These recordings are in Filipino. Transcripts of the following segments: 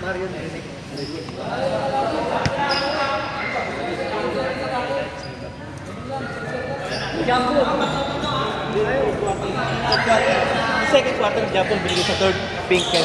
Second quarter, Japon binigay sa third, pink kayo.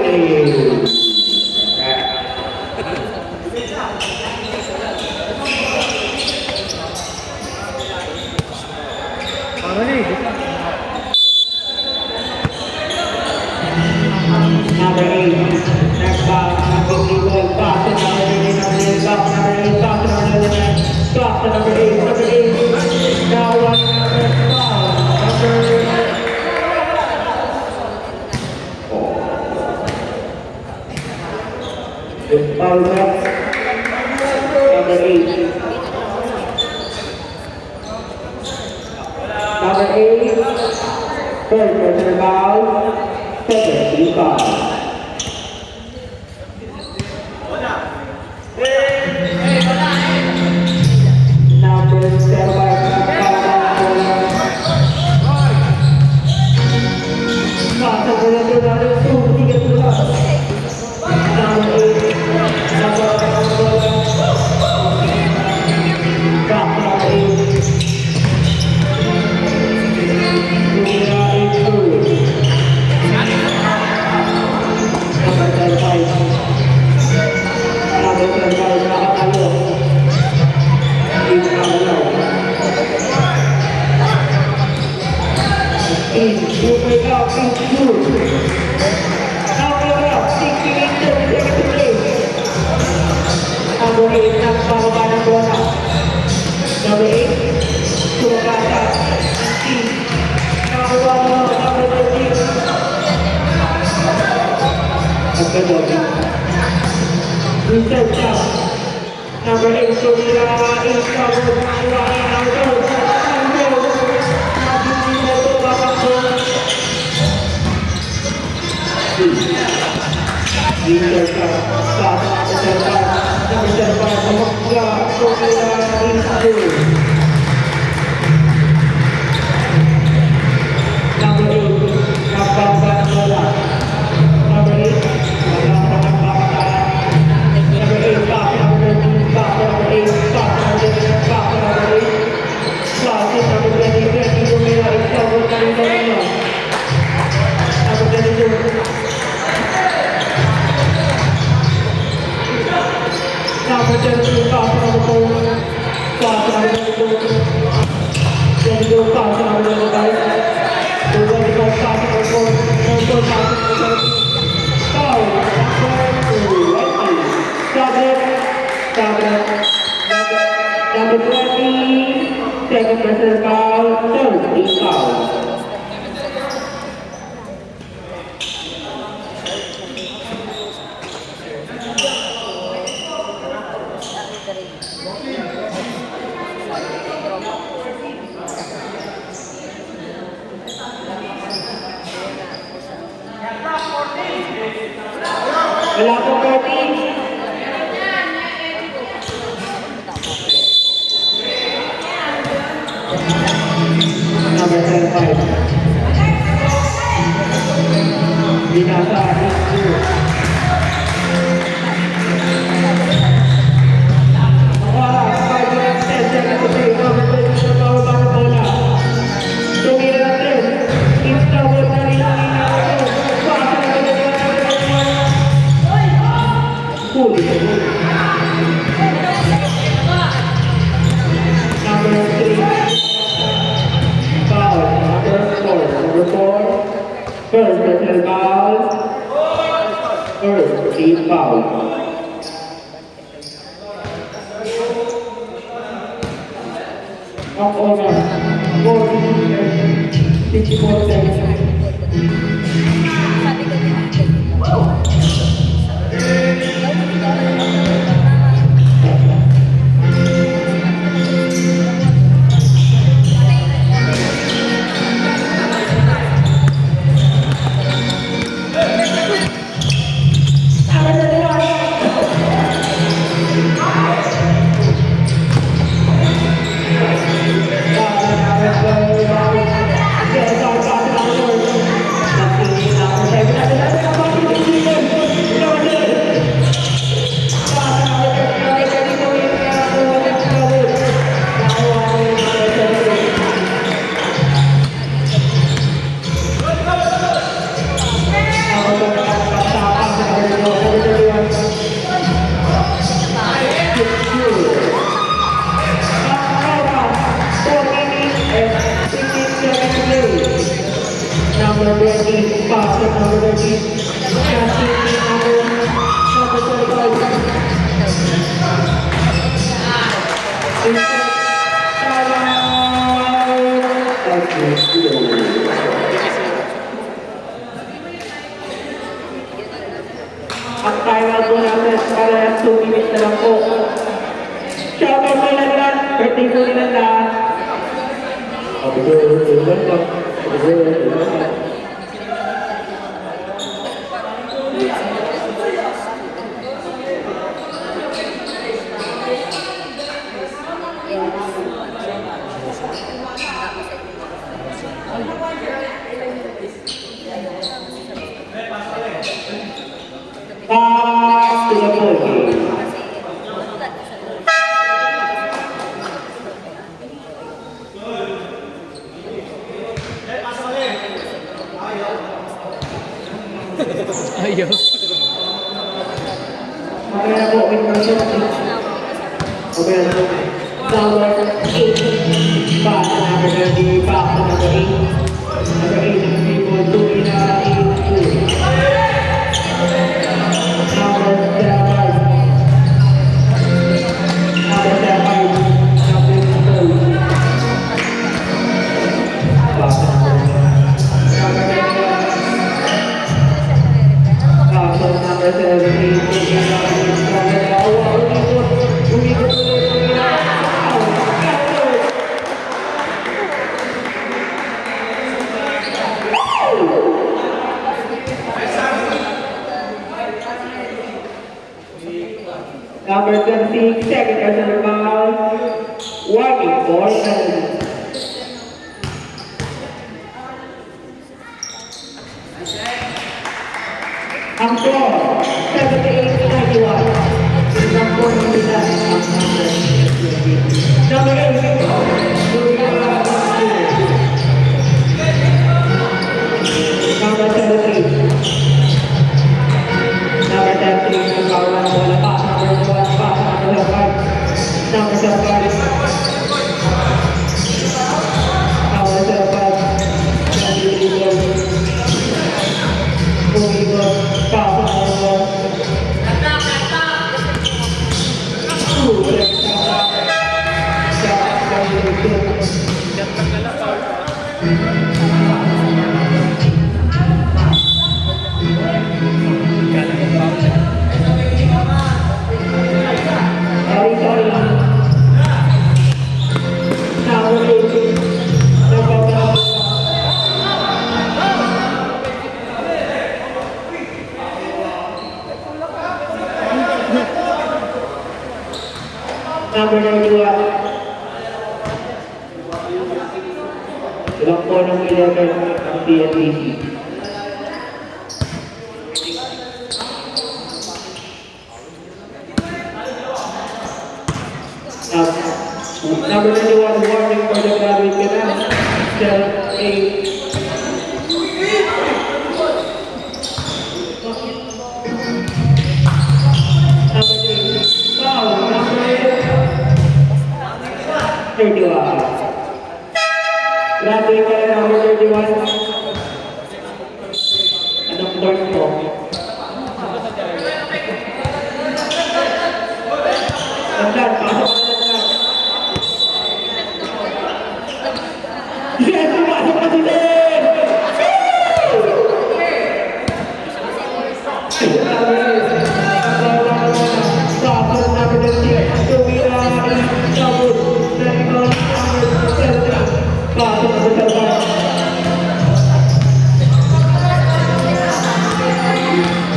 Number 8, next ball, number 8, pass to number 8, number 8, pass to number 8, pass to number 8, number 8, now one number 4. It's foul back, number 8. Number 8, third personal foul, second team foul. Number 8, Sumira is covered by Ronaldo. Number 20, second personal foul, third team foul. Wala po 14. Number 10-5. Binasa issue. Wala, 5 minutes, 10 seconds to play. Number 20 sa bawal ng bola. Tumira natin. Instable na rin ang inawag. Pasa na rin ang huli. Number 3. Foul. Number 4. First personal foul. First team foul. Up over 64 seconds. number 20, basket number 13, casting number 25. Ang timeout po natin para 2 minutes na lang po. Shoutout po ilan ilan. Birthday po nilang lahat. Happy birthday, welcome. Happy birthday, welcome. Back to the ball game. Ayaw. Okay na po, wait for a second. Okay na po. Number 8. Back to number 20. Back to number 8. Number 8 ng people. 2 na 8. Number 7. Number 7. Number 2. Back to number 7. Number 26, second personal foul. Warning for penalty. Ang score, 78-91. Isang score ng sila ang number 8. Number 17. Number 13, ang kawalan ng wala pa. Number 1 pa. Number 5. Number 7. Number 7. Pasok number 91. Ilang po ng 11 ang PNBC. Number 91, warning for the graduate canal. Cell 8. Number 3, foul. Number 31. Graduate ka na number 31. Anong dorm po? Tandaan, pasok ka na tandaan. Yes, pumasok ka din! Pasok number 36. Tumira, Sabut, Narikon, number 73. Pasok number 35.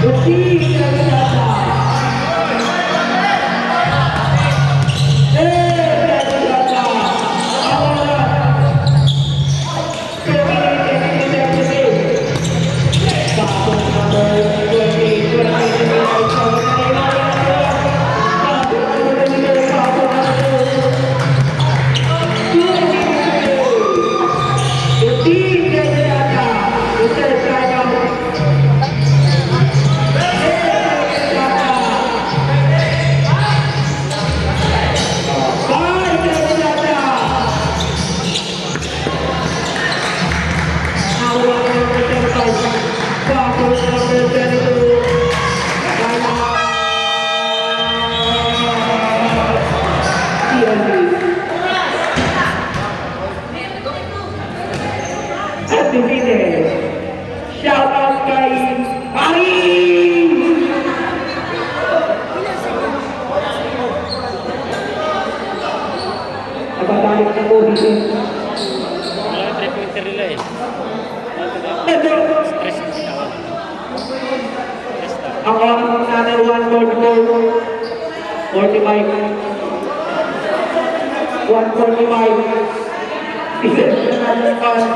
Lucy, Nagata. Nagata. Awala. Kaya undefeated. Shout out kay Ari! Napabalik na po dito. Wala yung 3-pointer nila eh. Stress yung sinawa. Stress na. Ang oras natin 1:45. 1:45. Isa na natin.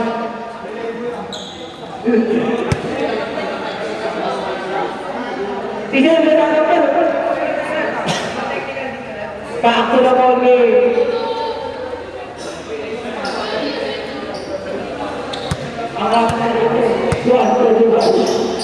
Isa na natin. Paako na po game. Ang oras natin 1:45.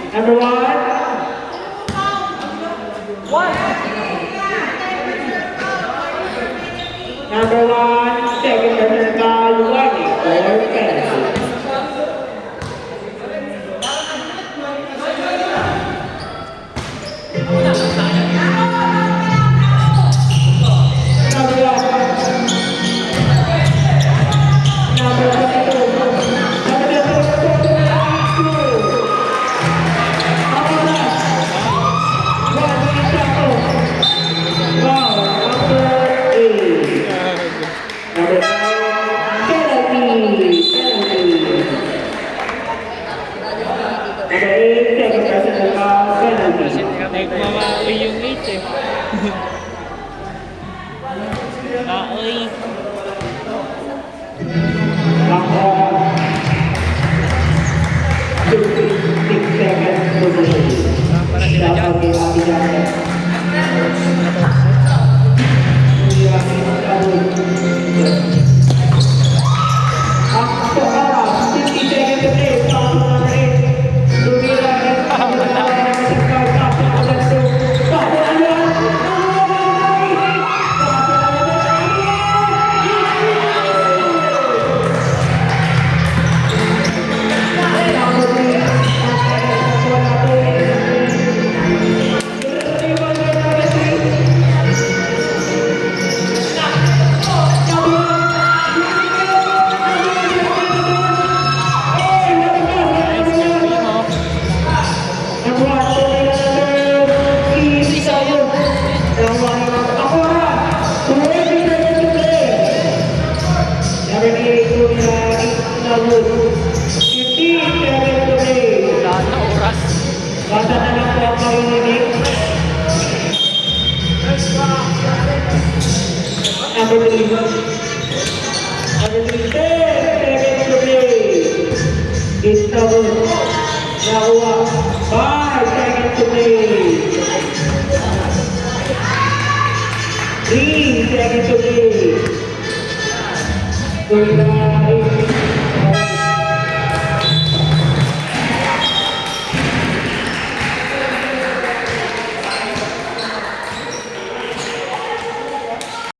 Number one. Number one, second person foul, warning for penalty. Number one. Number two. Nagmamaoy yung 8 eh. Maoy. Para sila dyan. Basta na lang po ang marinig. Number 3. Number 3. 10 seconds to play. It's double. Nakuha. 5 seconds to play. 3 seconds to play.